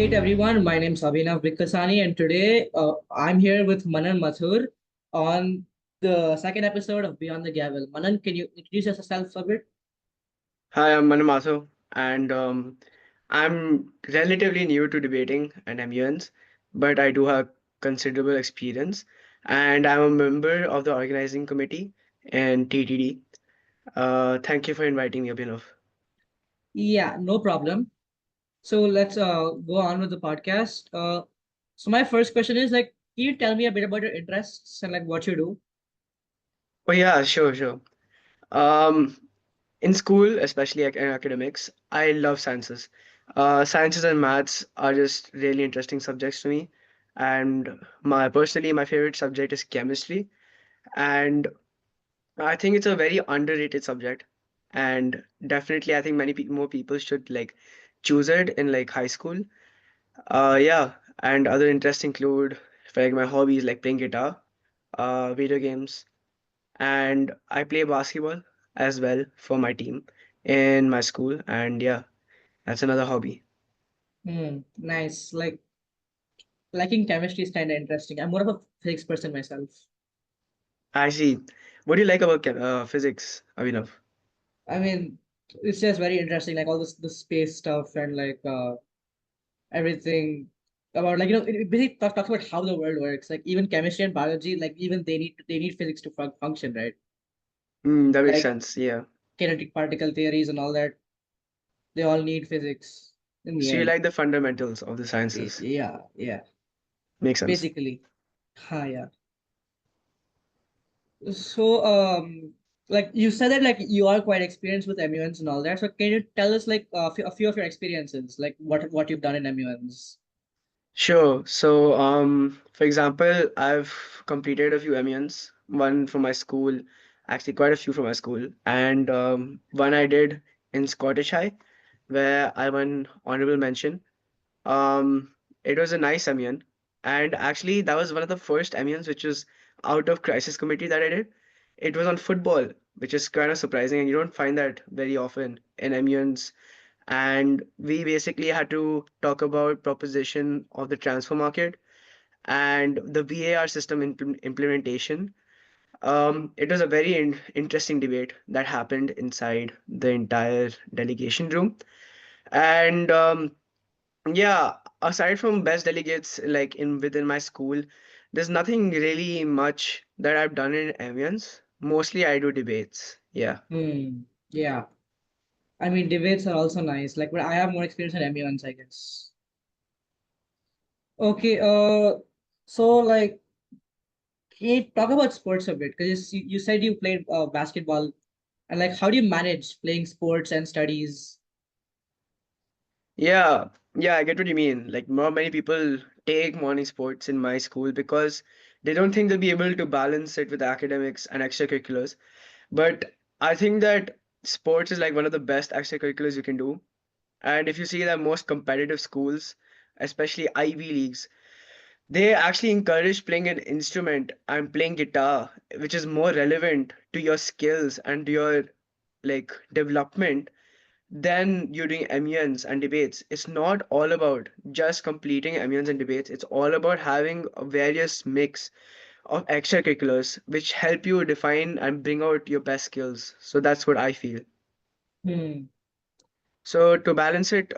Great everyone. My name is Abhinav Vikkasani, and today I'm here with Manan Mathur on the second episode of Beyond the Gavel. Manan, can you introduce yourself a bit? Hi, I'm Manan Mathur, and I'm relatively new to debating and MUNs, but I do have considerable experience, and I'm a member of the organizing committee and TTD. Thank you for inviting me, Abhinav. Yeah, no problem. So let's go on with the podcast. So my first question is like, can you tell me a bit about your interests and like what you do? Oh yeah, sure, sure. Um, in school, especially in academics, I love sciences. Sciences and maths are just really interesting subjects to me, and my favorite subject is chemistry, and I think it's a very underrated subject, and definitely I think more people should like choose it in like high school. Yeah, and other interests include like my hobbies like playing guitar, video games, and I play basketball as well for my team in my school, and yeah, that's another hobby. Nice. Like liking chemistry is kind of interesting. I'm more of a physics person myself. I see. What do you like about physics, Avinav? I mean, it's just very interesting, like all this the space stuff and like everything about like it basically talks about how the world works. Like even chemistry and biology, like even they need physics to function, right? That makes Like sense. Yeah. kinetic particle theories and all that, they all need physics in the So you end. like the fundamentals of the sciences. Yeah, yeah, Makes sense. basically. Yeah. So like you said that like you are quite experienced with MUNs and all that. So can you tell us like a few of your experiences, like what you've done in MUNs? Sure. So, for example, I've completed a few MUNs, one from my school, actually quite a few from my school, and one I did in Scottish High, where I won honorable mention. Um, it was a nice MUN, and actually that was one of the first MUNs which was out of crisis committee that I did. It was on football, which is kind of surprising, and you don't find that very often in MUNs, and we basically had to talk about proposition of the transfer market and the VAR system implementation. It was a very interesting debate that happened inside the entire delegation room. And yeah, aside from best delegates, like in within my school, there's nothing really much that I've done in avians. Mostly I do debates. Yeah. Yeah. I mean, debates are also nice. Like, but I have more experience in MUNs, I guess. Okay. So like, can you talk about sports a bit? Because you said you played basketball, and like, how do you manage playing sports and studies? Yeah, yeah, I get what you mean. Like, not many people take morning sports in my school because they don't think they'll be able to balance it with academics and extracurriculars. But I think that sports is like one of the best extracurriculars you can do. And if you see the most competitive schools, especially Ivy Leagues, they actually encourage playing an instrument and playing guitar, which is more relevant to your skills and to your like development than you're doing MUNs and debates. It's not all about just completing MUNs and debates. It's all about having a various mix of extracurriculars which help you define and bring out your best skills. So that's what I feel. Hmm. So to balance it,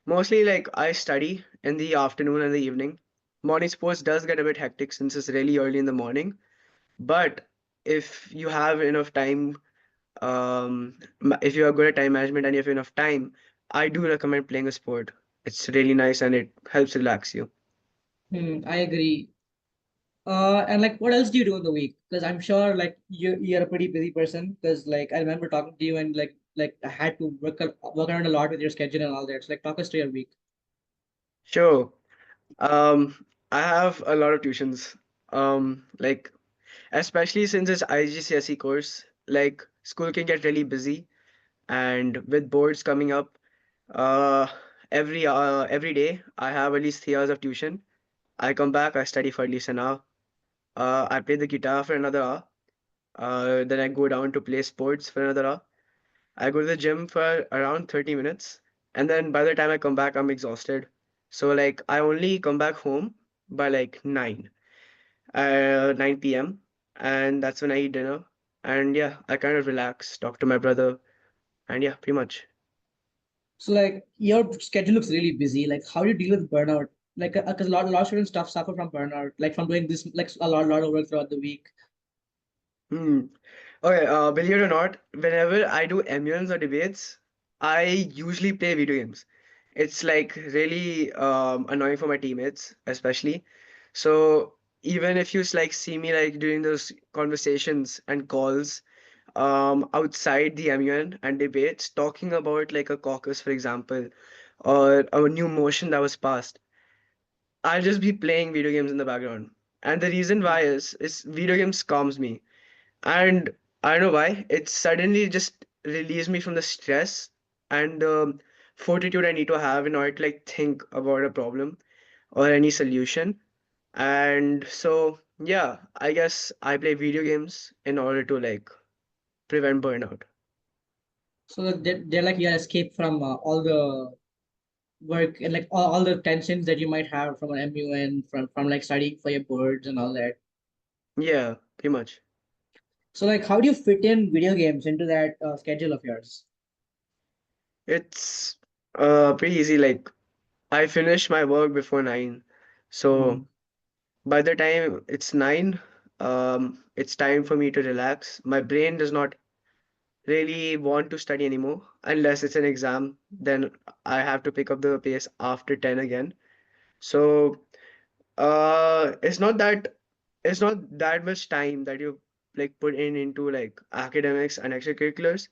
mostly like I study in the afternoon and the evening. Morning sports does get a bit hectic since it's really early in the morning. But if you have enough time, if you are good at time management and you have enough time, I do recommend playing a sport. It's really nice and it helps relax you. I agree. And like, what else do you do in the week? Because I'm sure like you're a pretty busy person. Because like I remember talking to you and like I had to work around a lot with your schedule and all that. So like, talk us through your week. Sure. I have a lot of tuitions. Like especially since it's IGCSE course, like school can get really busy, and with boards coming up, uh, every day I have at least 3 hours of tuition. I come back, I study for at least an hour. I play the guitar for another hour. Then I go down to play sports for another hour. I go to the gym for around 30 minutes, and then by the time I come back, I'm exhausted. So like I only come back home by like 9 p.m. and that's when I eat dinner. And yeah, I kind of relax, talk to my brother, and yeah, pretty much. So like your schedule looks really busy. Like how do you deal with burnout? Like because a lot of students stuff suffer from burnout, like from doing this like a lot of work throughout the week. Hmm. Okay, believe it or not, whenever I do MUNs or debates, I usually play video games. It's like really annoying for my teammates, especially. So even if you like see me like doing those conversations and calls outside the MUN and debates, talking about like a caucus, for example, or a new motion that was passed, I'll just be playing video games in the background. And the reason why is video games calms me. And I don't know why. It suddenly just relieves me from the stress and the fortitude I need to have in order to like think about a problem or any solution. And so, yeah, I guess I play video games in order to like prevent burnout. So that they're like your escape from all the work and like all the tensions that you might have from an MUN, from like studying for your boards and all that. Yeah, pretty much. So like how do you fit in video games into that schedule of yours? It's pretty easy. Like I finish my work before 9. So Mhm. by the time it's 9, it's time for me to relax. My brain does not really want to study anymore unless it's an exam. Then I have to pick up the pace after 10 again. So it's not that much time that you like put in into like academics and extracurriculars.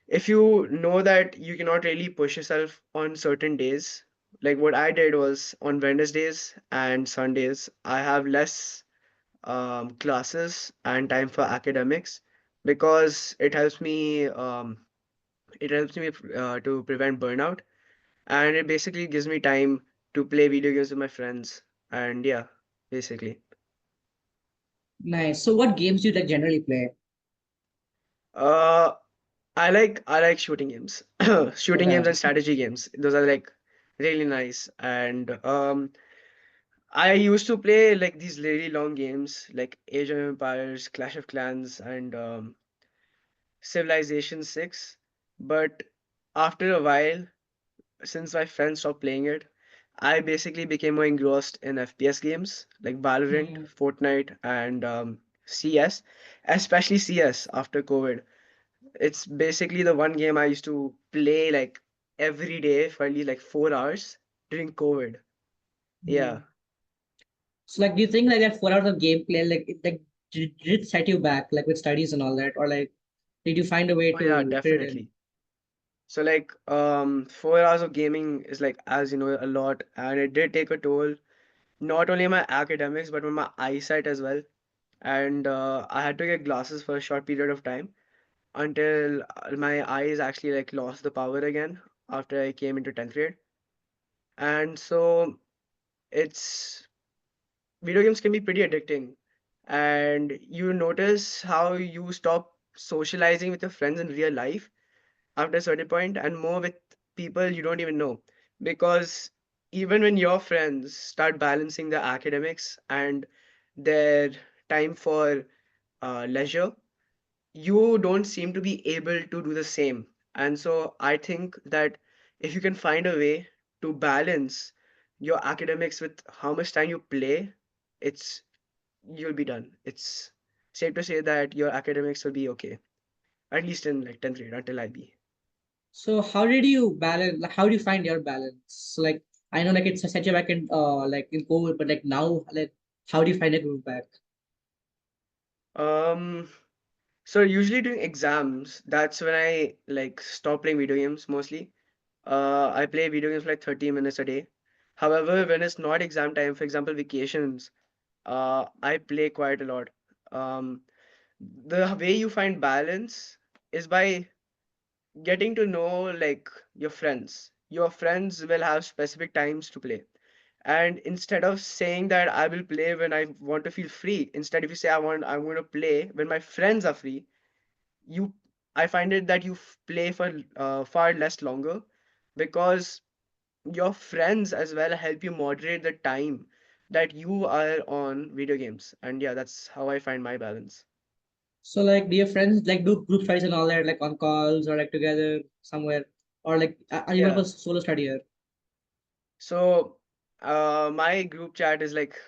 If you know that you cannot really push yourself on certain days, like what I did was on Wednesdays and Sundays, I have less classes and time for academics because it helps me to prevent burnout, and it basically gives me time to play video games with my friends. And yeah, basically. Nice. So what games do you like generally play? Uh, I like shooting games, shooting games Okay. and strategy games. Those are like really nice. And I used to play like these really long games like Age of Empires, Clash of Clans, and Civilization 6. But after a while, since my friends stopped playing it, I basically became more engrossed in FPS games like Valorant, Mhm. Fortnite, and CS, especially CS after COVID. It's basically the one game I used to play like every day for at least like 4 hours during COVID. Yeah. Mhm. So like do you think like that 4 hours of gameplay like did it set you back like with studies and all that, or like did you find a way Oh yeah, to fit it in? definitely. So like 4 hours of gaming is like, as you know, a lot, and it did take a toll not only on my academics but on my eyesight as well. And I had to get glasses for a short period of time until my eyes actually like lost the power again after I came into 10th grade. And so it's video games can be pretty addicting, and you notice how you stop socializing with your friends in real life after a certain point and more with people you don't even know, because even when your friends start balancing their academics and their time for leisure, you don't seem to be able to do the same. And so I think that if you can find a way to balance your academics with how much time you play, it's you'll be done. It's safe to say that your academics will be okay, at least in like 10th grade until IB. So how did you balance? Like, how do you find your balance? So, like I know like it's a set you back in like in COVID, but like now like how do you find a groove back? Um, so usually during exams, that's when I like stop playing video games mostly. I play video games for like 30 minutes a day. However, when it's not exam time, for example, vacations, I play quite a lot. Um, the way you find balance is by getting to know like your friends. Your friends will have specific times to play. And instead of saying that I will play when I want to feel free, instead if you say I'm going to play when my friends are free, you I find it that you play for far less longer, because your friends as well help you moderate the time that you are on video games. And yeah, that's how I find my balance. So like, do your friends like do group studies and all that, like on calls or like together somewhere, or like are you more of Yeah. a solo studier? So, my group chat is like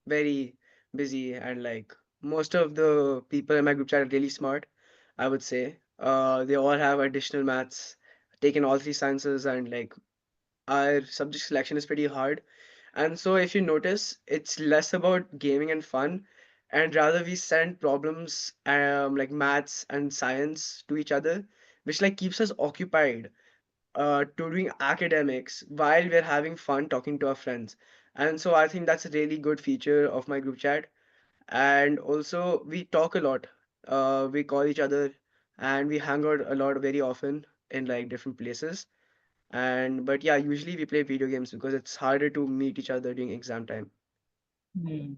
very busy, and like most of the people in my group chat are really smart, I would say. They all have additional maths, taken all three sciences, and like our subject selection is pretty hard. And so, if you notice, it's less about gaming and fun, and rather we send problems, like maths and science to each other, which like keeps us occupied to doing academics while we're having fun talking to our friends. And so I think that's a really good feature of my group chat. And also, we talk a lot. We call each other and we hang out a lot very often in like different places. And but yeah, usually we play video games because it's harder to meet each other during exam time. Hmm.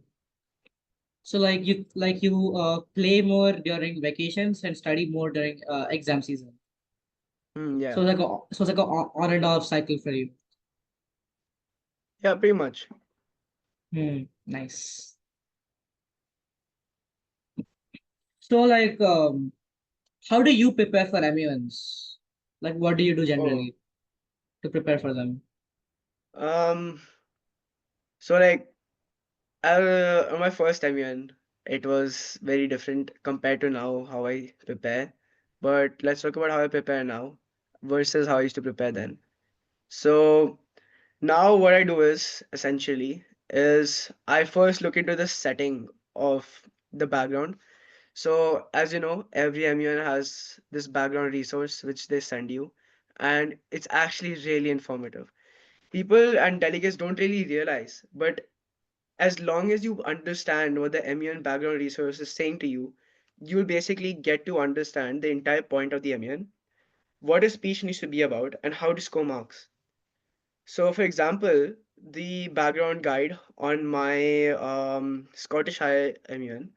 So like you play more during vacations and study more during exam season. So Yeah, it's like a on and off cycle for you. yeah, pretty much. Nice. So like how do you prepare for MUNs? Like what do you do Oh, generally to prepare for them? um, so like on my first time in, it was very different compared to now how I prepare. But let's talk about how I prepare now versus how I used to prepare then. So now what I do is essentially is I first look into the setting of the background. So as you know, every MUN has this background resource which they send you, and it's actually really informative. People and delegates don't really realize, but as long as you understand what the MUN background resource is saying to you, you'll basically get to understand the entire point of the MUN, what a speech needs to be about, and how to score marks. So, for example, the background guide on my Scottish High MUN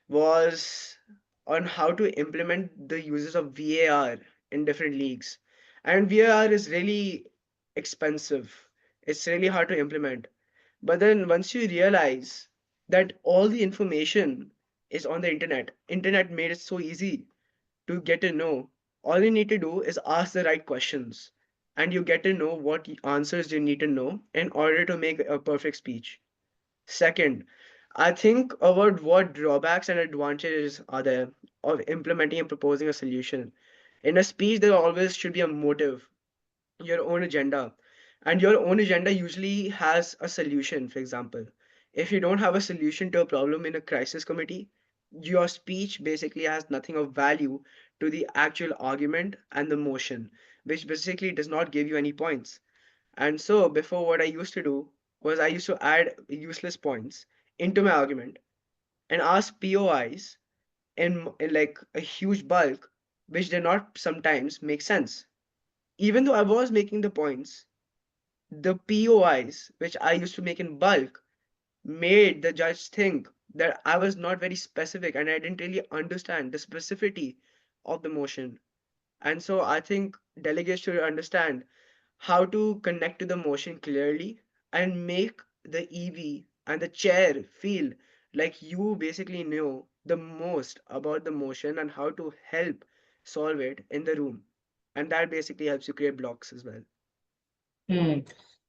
was on how to implement the uses of VAR in different leagues. And VAR is really expensive. It's really hard to implement. But then once you realize that all the information is on the internet made it so easy to get to know. All you need to do is ask the right questions, and you get to know what answers you need to know in order to make a perfect speech. Second, I think about what drawbacks and advantages are there of implementing and proposing a solution. In a speech, there always should be a motive, your own agenda, and your own agenda usually has a solution. For example, if you don't have a solution to a problem in a crisis committee, your speech basically has nothing of value to the actual argument and the motion, which basically does not give you any points. And so before, what I used to do was I used to add useless points into my argument and ask POIs in like a huge bulk, which did not sometimes make sense. Even though I was making the points, the POIs, which I used to make in bulk, made the judge think that I was not very specific and I didn't really understand the specificity of the motion. And so I think delegates should understand how to connect to the motion clearly and make the EV and the chair feel like you basically know the most about the motion and how to help solve it in the room. And that basically helps you create blocks as well. Hmm.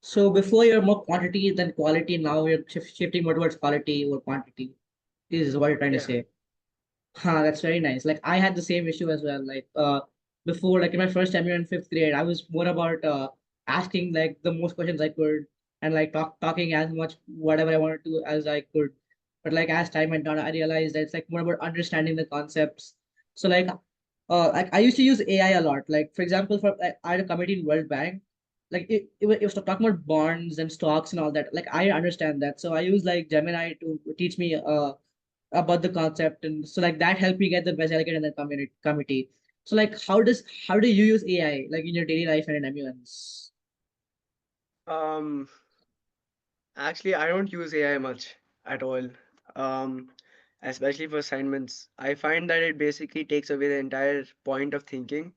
So before you're more quantity than quality, now you're shifting more towards quality over quantity. This is what you're trying to Yeah. say. Huh, that's very nice. Like I had the same issue as well. Like before, like in my first time in fifth grade, I was more about asking like the most questions I could and like talking as much whatever I wanted to as I could. But like as time went on, I realized that it's like more about understanding the concepts. So like I used to use AI a lot. Like for example, for like, I had a committee in World Bank. Like it was talking about bonds and stocks and all that. Like I understand that. So I use like Gemini to teach me about the concept, and so like that helped me get the best delegate in the committee. So like how do you use AI like in your daily life and in MUNs? Um, Actually, I don't use AI much at all. Um, Especially for assignments. I find that it basically takes away the entire point of thinking.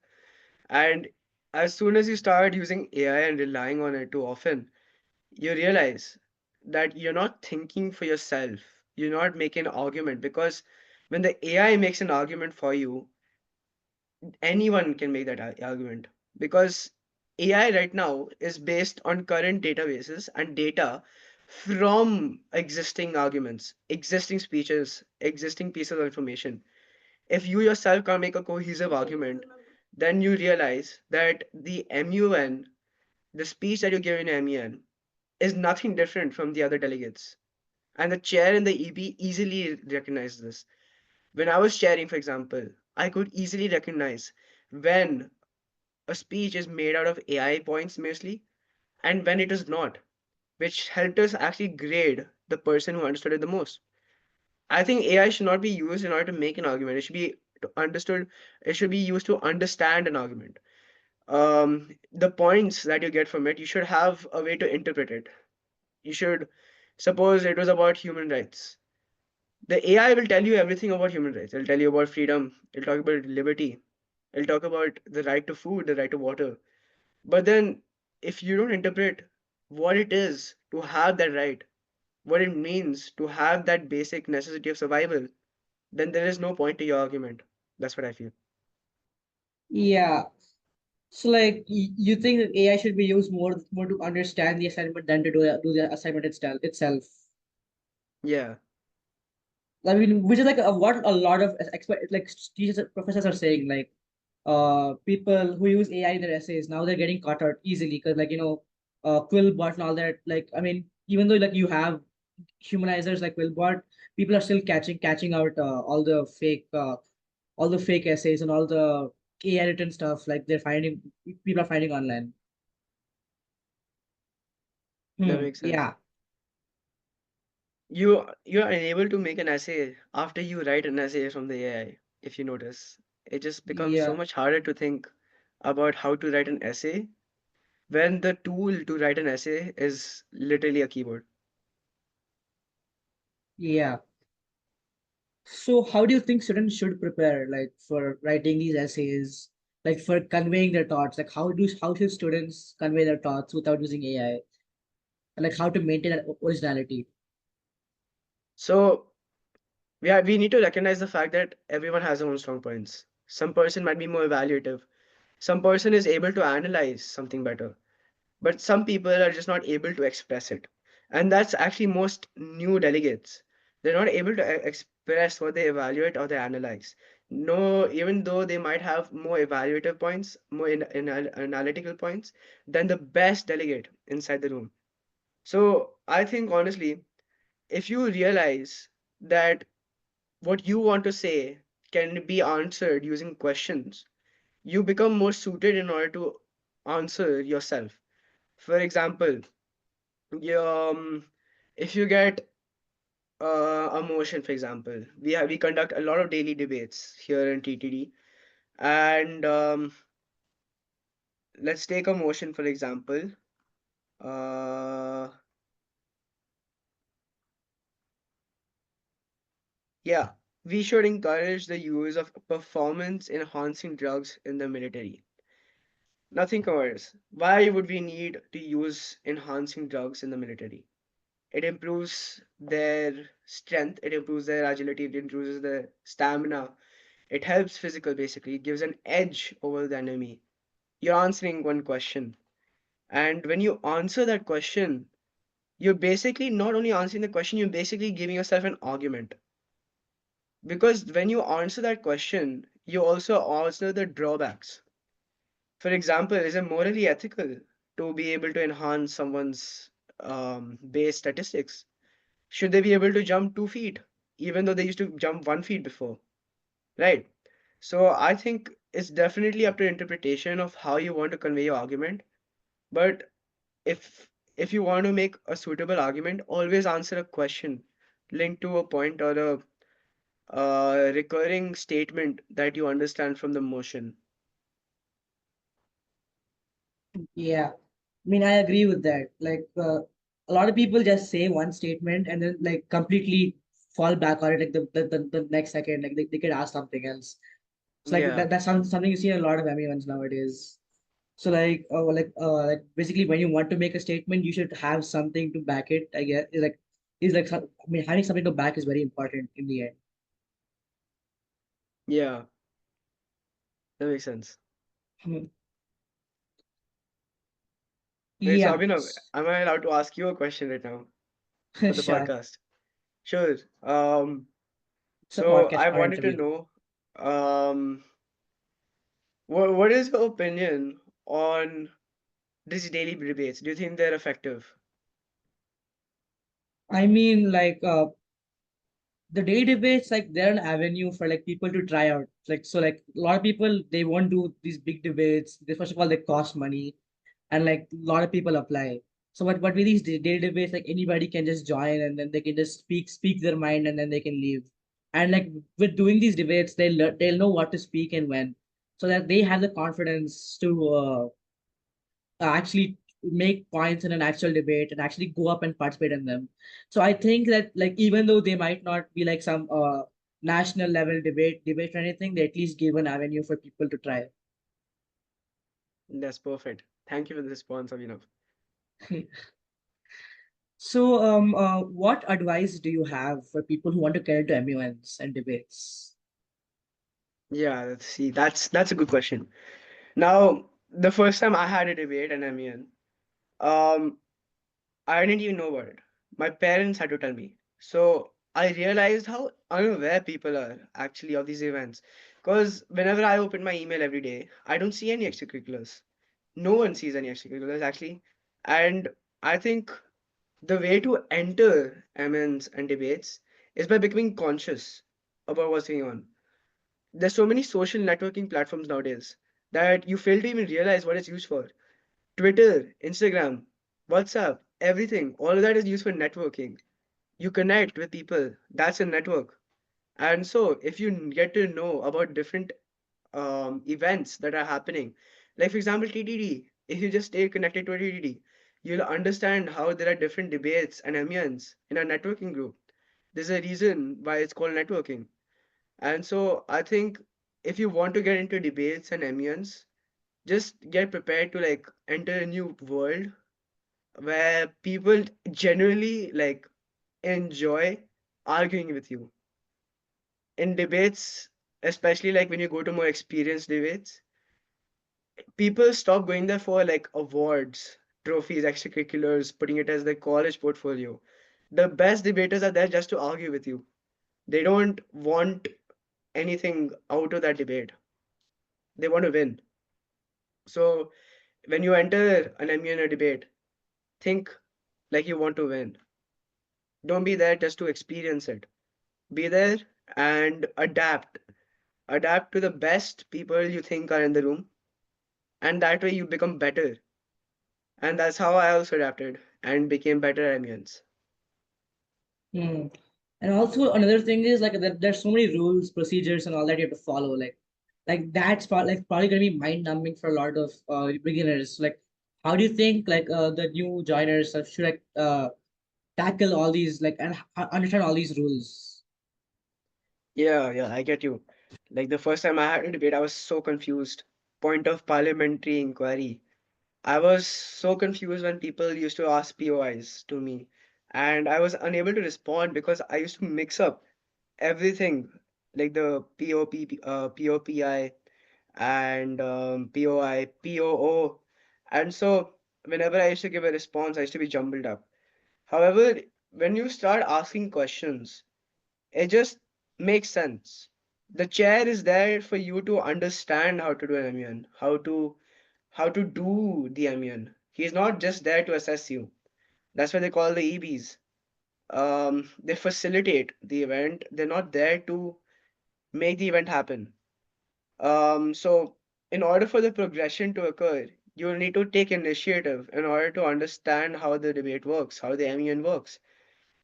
And as soon as you start using AI and relying on it too often, you realize that you're not thinking for yourself. You're not making an argument, because when the AI makes an argument for you, anyone can make that argument, because AI right now is based on current databases and data from existing arguments, existing speeches, existing pieces of information. If you yourself can't make a cohesive argument, then you realize that the MUN, the speech that you give in MUN, is nothing different from the other delegates. And the chair in the EB easily recognizes this. When I was chairing, for example, I could easily recognize when a speech is made out of AI points mostly, and when it is not, which helped us actually grade the person who understood it the most. I think AI should not be used in order to make an argument. It should be understood. It should be used to understand an argument. The points that you get from it, you should have a way to interpret it. You should suppose it was about human rights. The AI will tell you everything about human rights. It'll tell you about freedom. It'll talk about liberty. It'll talk about the right to food, the right to water. But then, if you don't interpret what it is to have that right, what it means to have that basic necessity of survival, then there is no point to your argument. That's what I feel. Yeah. So like you think that AI should be used more to understand the assignment than to do the assignment itself. Yeah, I mean, which is like what a lot of expert like teachers and professors are saying. Like, people who use AI in their essays now they're getting caught out easily because Quillbot and all that. Like, I mean, even though like you have humanizers like Quillbot, people are still catching out all the fake essays and all the AI written stuff. Like people are finding online. that makes sense. Yeah. You're unable to make an essay after you write an essay from the AI, if you notice. It just becomes so Yeah. much harder to think about how to write an essay when the tool to write an essay is literally a keyboard. Yeah. So how do you think students should prepare like for writing these essays, like for conveying their thoughts? Like how should students convey their thoughts without using AI? And like how to maintain that originality? So we need to recognize the fact that everyone has their own strong points. Some person might be more evaluative. Some person is able to analyze something better. But some people are just not able to express it. And that's actually most new delegates. They're not able to express what they evaluate or they analyze. No, even though they might have more evaluative points, more analytical points than the best delegate inside the room. So I think honestly, if you realize that what you want to say can be answered using questions, you become more suited in order to answer yourself. For example, um, if you get a motion, for example, we conduct a lot of daily debates here in TTD, and let's take a motion for example. Uh, yeah, we should encourage the use of performance enhancing drugs in the military. Now think about this. Why would we need to use enhancing drugs in the military? It improves their strength, it improves their agility, it improves their stamina. It helps physical basically. It gives an edge over the enemy. You're answering one question. And when you answer that question, you're basically not only answering the question, you're basically giving yourself an argument. Because when you answer that question, you also answer the drawbacks. For example, is it morally ethical to be able to enhance someone's base statistics? Should they be able to jump 2 feet, even though they used to jump 1 feet before? Right. So I think it's definitely up to interpretation of how you want to convey your argument. But if if you want to make a suitable argument, always answer a question linked to a point or a recurring statement that you understand from the motion. Yeah. I mean, I agree with that. Like, a lot of people just say one statement and then like completely fall back on it like the next second, like they could ask something else. It's like Yeah, that's something you see in a lot of MUNs nowadays. So like basically when you want to make a statement, you should have something to back it. I guess I mean having something to back is very important in the Yeah, that makes sense. end. Wait, so Yeah. Abhinav, am I allowed to ask you a question right now for the Sure. podcast? Sure. It's a So podcast, I not an wanted to interview. know, what is your opinion on these daily debates? Do you think they're effective? I mean, the day debates, like they're an avenue for like people to try out. Like a lot of people they won't do these big debates. They, first of all, they cost money, and like a lot of people apply. So what with these day debates, like anybody can just join, and then they can just speak their mind, and then they can leave. And like with doing these debates, they'll know what to speak and when, so that they have the confidence to actually make points in an actual debate and actually go up and participate in them. So I think that like even though they might not be like some national level debate or anything, they at least give an avenue for people to try. That's perfect. Thank you for the response, Abhinav. So what advice do you have for people who want to get into MUNs and debates? Yeah, let's see. That's a good question. Now, the first time I had a debate in MEN, um, I didn't even know about it. My parents had to tell me. So I realized how unaware people are actually of these events. Because whenever I open my email every day, I don't see any extracurriculars. No one sees any extracurriculars actually. And I think the way to enter MNs and debates is by becoming conscious about what's going on. There's so many social networking platforms nowadays that you fail to even realize what it's used for. Twitter, Instagram, WhatsApp, everything, all of that is used for networking. You connect with people, that's a network. And so, if you get to know about different events that are happening, like for example, TTD, if you just stay connected to a TTD, you'll understand how there are different debates and ambience in a networking group. There's a reason why it's called networking. And so, I think if you want to get into debates and ambience, just get prepared to like enter a new world where people genuinely like enjoy arguing with you in debates, especially like when you go to more experienced debates. People stop going there for like awards, trophies, extracurriculars, putting it as their college portfolio. The best debaters are there just to argue with you. They don't want anything out of that debate. They want to win. So when you enter an MUN debate, think like you want to win. Don't be there just to experience it. Be there and adapt. Adapt to the best people you think are in the room, and that way you become better. And that's how I also adapted and became better at MUNs. Hmm. And also another thing is like there's so many rules, procedures, and all that you have to follow. Like probably gonna be mind numbing for a lot of beginners. Like, how do you think like the new joiners should like tackle all these like and understand all these rules? Yeah, yeah, I get you. Like the first time I had a debate, I was so confused. Point of parliamentary inquiry. I was so confused when people used to ask POIs to me, and I was unable to respond because I used to mix up everything, like the POPI and POI, POO. And so whenever I used to give a response, I used to be jumbled up. However, when you start asking questions, it just makes sense. The chair is there for you to understand how to do an MUN, how to do the MUN. He's not just there to assess you. That's what they call the EBs. They facilitate the event. They're not there to make the event happen. So in order for the progression to occur, you'll need to take initiative in order to understand how the debate works, how the MUN works.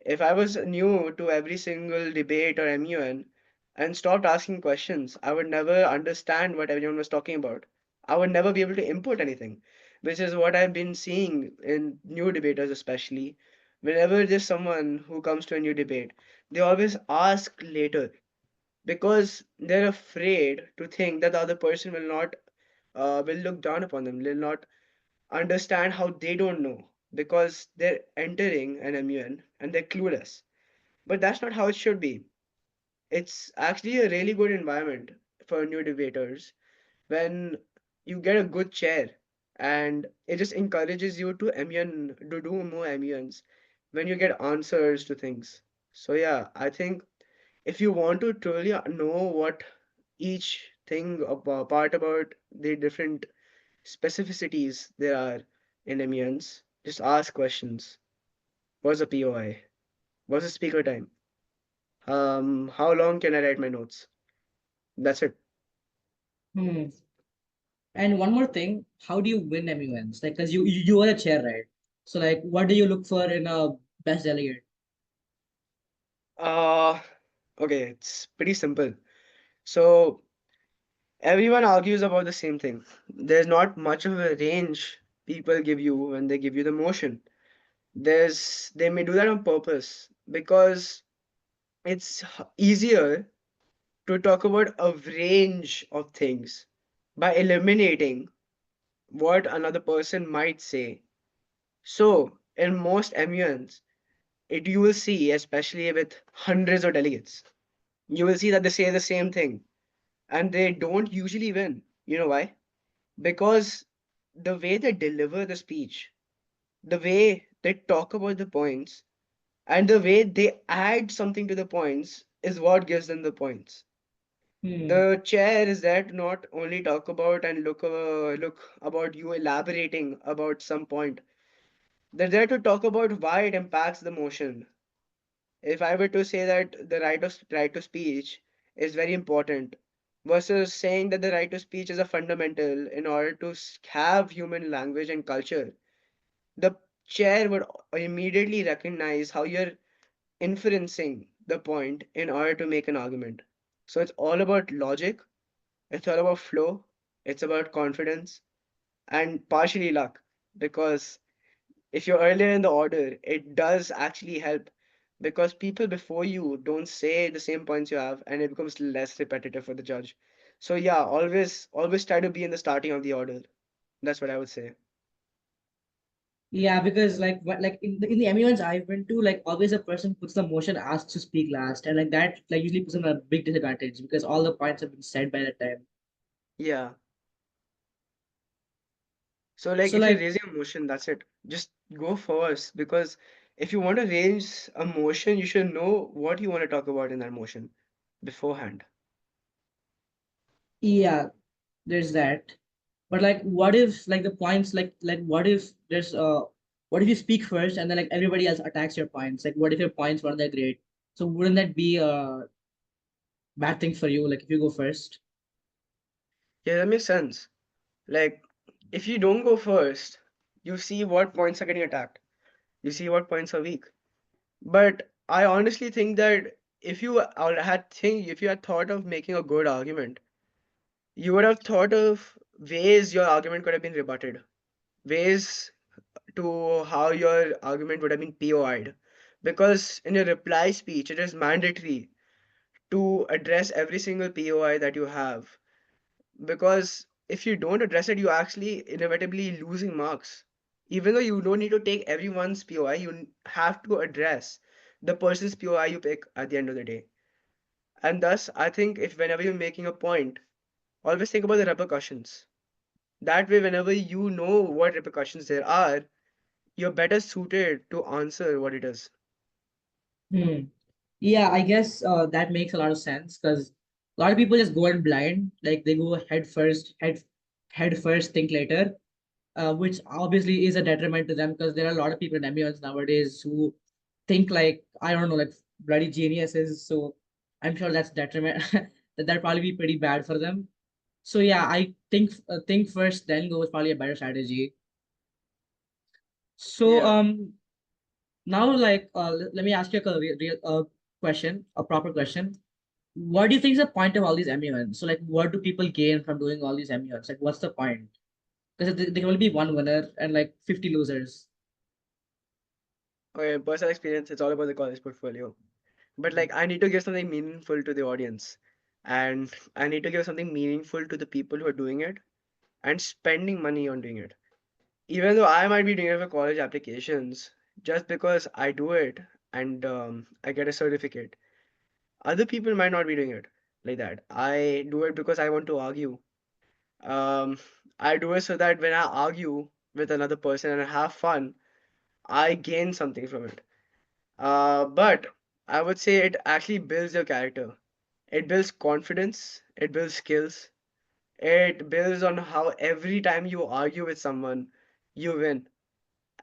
If I was new to every single debate or MUN and stopped asking questions, I would never understand what everyone was talking about. I would never be able to input anything, which is what I've been seeing in new debaters, especially. Whenever there's someone who comes to a new debate, they always ask later because they're afraid to think that the other person will not will look down upon them. Will not understand how they don't know because they're entering an MUN and they're clueless. But that's not how it should be. It's actually a really good environment for new debaters when you get a good chair and it just encourages you to MUN to do more MUNs when you get answers to things. So yeah, I think if you want to truly know what each thing about part about the different specificities there are in MUNs, just ask questions. What's a POI? What's the speaker time? How long can I write my notes? That's it. Hmm. And one more thing, how do you win MUNs? Like, cause you are a chair, right? So like, what do you look for in a best delegate? Uh, okay, it's pretty simple. So everyone argues about the same thing. There's not much of a range people give you when they give you the motion. They may do that on purpose because it's easier to talk about a range of things by eliminating what another person might say. So, in most MUNs, it you will see, especially with hundreds of delegates, you will see that they say the same thing and they don't usually win. You know why? Because the way they deliver the speech, the way they talk about the points, and the way they add something to the points is what gives them the points. Hmm. The chair is there to not only talk about and look about you elaborating about some point. They're there to talk about why it impacts the motion. If I were to say that the right to speech is very important, versus saying that the right to speech is a fundamental in order to have human language and culture, the chair would immediately recognize how you're inferencing the point in order to make an argument. So it's all about logic, it's all about flow, it's about confidence, and partially luck. Because if you're earlier in the order, it does actually help because people before you don't say the same points you have, and it becomes less repetitive for the judge. So yeah, always try to be in the starting of the order. That's what I would say. Yeah, because like what like in the MUNs I've been to, like always a person puts the motion asked to speak last, and like that like usually puts them at a big disadvantage because all the points have been said by that time. Yeah. So like So if you're like raising a motion, that's it. Just go first because if you want to raise a motion, you should know what you want to talk about in that motion beforehand. yeah, there's that. But like, what if like the points like what if there's what if you speak first and then like everybody else attacks your points? Like, what if your points weren't that great? So wouldn't that be a bad thing for you? Like, if you go first? Yeah, that makes sense. Like if you don't go first, you see what points are getting attacked. You see what points are weak. But I honestly think that if you had thought of making a good argument, you would have thought of ways your argument could have been rebutted, ways to how your argument would have been POI'd. Because in your reply speech, it is mandatory to address every single POI that you have. Because if you don't address it, you actually inevitably losing marks. Even though you don't need to take everyone's POI, you have to address the person's POI you pick at the end of the day. And thus, I think if whenever you're making a point, always think about the repercussions. That way, whenever you know what repercussions there are, you're better suited to answer what it is. Hmm. Yeah, I guess that makes a lot of sense because a lot of people just go in blind, like they go head first, think later, which obviously is a detriment to them because there are a lot of people in MUNs nowadays who think like I don't know, like bloody geniuses. So I'm sure that's detriment that probably be pretty bad for them. So yeah, I think first, then go is probably a better strategy. So Yeah. now like let me ask you a real question, a proper question. What do you think is the point of all these MUNs? So like, what do people gain from doing all these MUNs? Like, what's the point? Because there can only be one winner and like 50 losers. Okay, personal experience, it's all about the college portfolio. But like, I need to give something meaningful to the audience. And I need to give something meaningful to the people who are doing it. and spending money on doing it. Even though I might be doing it for college applications, just because I do it and I get a certificate, other people might not be doing it like that. I do it because I want to argue. Um, I do it so that when I argue with another person and I have fun, I gain something from it. But I would say it actually builds your character. It builds confidence, it builds skills, it builds on how every time you argue with someone, you win.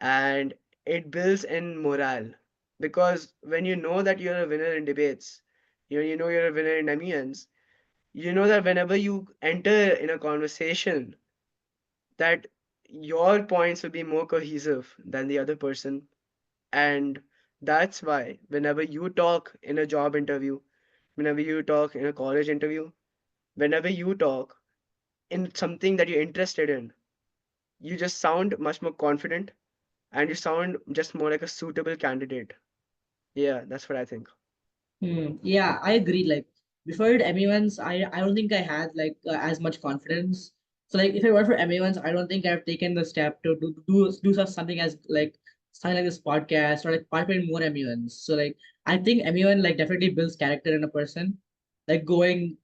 And it builds in morale. Because when you know that you're a winner in debates, you know you're a winner in MUNs, you know that whenever you enter in a conversation, that your points will be more cohesive than the other person. And that's why whenever you talk in a job interview, whenever you talk in a college interview, whenever you talk in something that you're interested in, you just sound much more confident and you sound just more like a suitable candidate. Yeah, that's what I think. Yeah, I agree. Like before it MA1s, I don't think I had like as much confidence. So like if I were for MA1s, I don't think I've taken the step to something as like something like this podcast or like participate in more MA1s. So like I think MA1 like definitely builds character in a person. Like going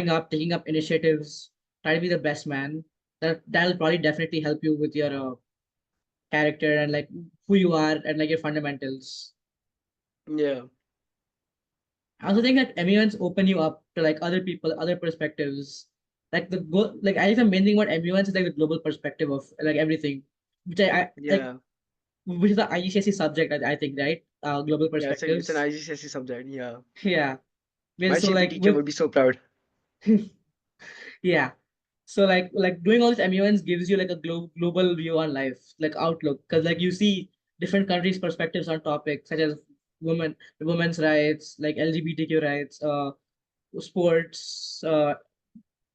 up, taking up initiatives, try to be the best man. That'll probably definitely help you with your character and like who you are and like your fundamentals. Yeah, I also think that MUNs open you up to like other people, other perspectives. Like I think the main thing about MUNs is like the global perspective of like everything, which I like, yeah, which is the IGCSE subject. I think right, global yeah. It's an perspectives. IGCSE subject. Yeah, Yeah. Well, my so GP like teacher with would be so proud. yeah, so like doing all these MUNs gives you like a global view on life, like outlook, because like you see different countries' perspectives on topics such as women's rights, like LGBTQ rights, sports,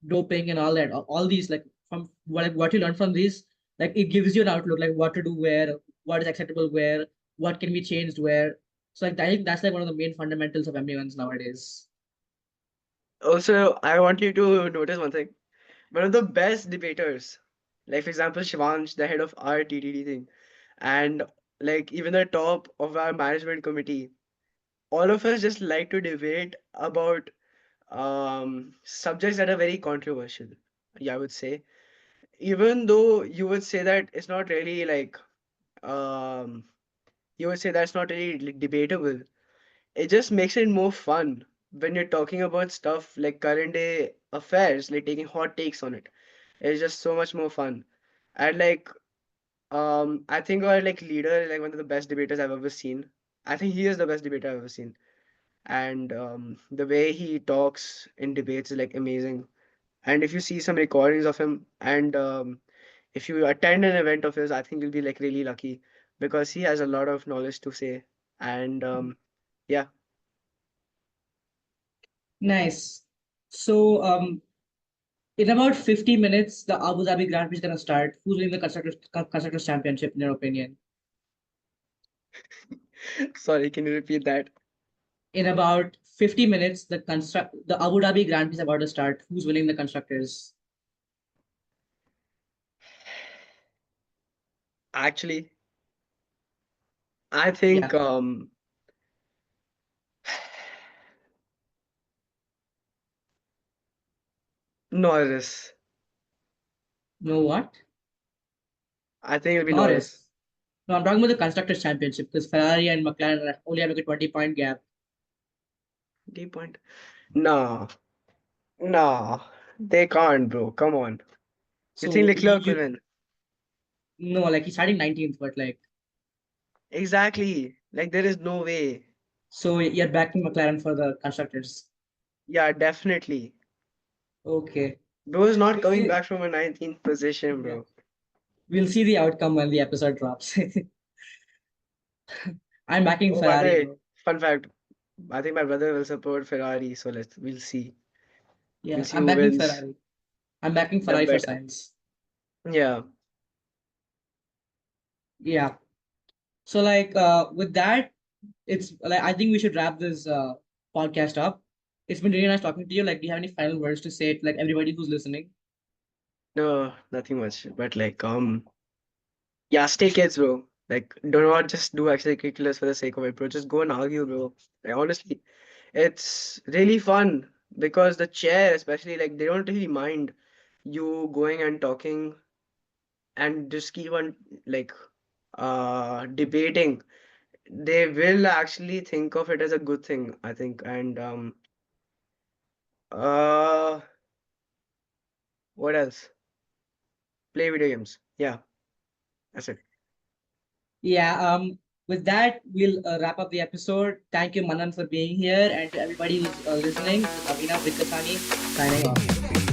doping and all that, all these like from what you learn from these, like it gives you an outlook like what to do where, what is acceptable where, what can be changed where. So like I think that's like one of the main fundamentals of MUNs nowadays. Also, I want you to notice one thing. One of the best debaters, like for example, Shivansh, the head of our TTD thing, and like even the top of our management committee, all of us just like to debate about subjects that are very controversial. Yeah, I would say. Even though you would say that it's not really like um you would say that's not really like, debatable. It just makes it more fun when you're talking about stuff like current day affairs, like taking hot takes on it. It's just so much more fun. And like I think our like leader, like one of the best debaters I've ever seen. I think he is the best debater I've ever seen. And the way he talks in debates is like amazing. And if you see some recordings of him and if you attend an event of his, I think you'll be like really lucky because he has a lot of knowledge to say. And yeah, Nice. So in about 50 minutes the Abu Dhabi Grand Prix is going to start. Who's winning the constructors championship in your opinion? sorry, can you repeat that? In about 50 minutes the Abu Dhabi Grand Prix is about to start. Who's winning the constructors? Actually, I Yeah. think Norris. No, what? I think it'll be Norris. Norris. No, I'm talking about the constructors championship because Ferrari and McLaren only have like a 20-point gap. D point. No, no, they can't, bro. Come on. You think So Leclerc will win? no, like he's starting 19th, but like Exactly. Like there is no way. so you're backing McLaren for the constructors. Yeah, definitely. Okay. Bro is not We'll coming see. back from a 19th position, Yeah. bro. We'll see the outcome when the episode drops. I'm backing Oh, by the Ferrari, way, bro. fun fact. I think my brother will support Ferrari, so we'll see. We'll Yeah, see I'm who backing wins Ferrari. I'm backing the Ferrari for bet. science. Yeah. Yeah. So like with that, it's like I think we should wrap this podcast up. It's been really nice talking to you. Like, do you have any final words to say to like everybody who's listening? No, nothing much. But like, yeah, stay kids, bro. Like, do not just do extracurriculars for the sake of it, bro. Just go and argue, bro. Like, honestly, it's really fun because the chair, especially, like, they don't really mind you going and talking and just keep on like debating. They will actually think of it as a good thing, I think. And uh, what else? Play video games. Yeah, that's it. Yeah, with that, we'll wrap up the episode. Thank you, Manan, for being here, and to everybody who's listening. This is Avinav Vidyasani signing off.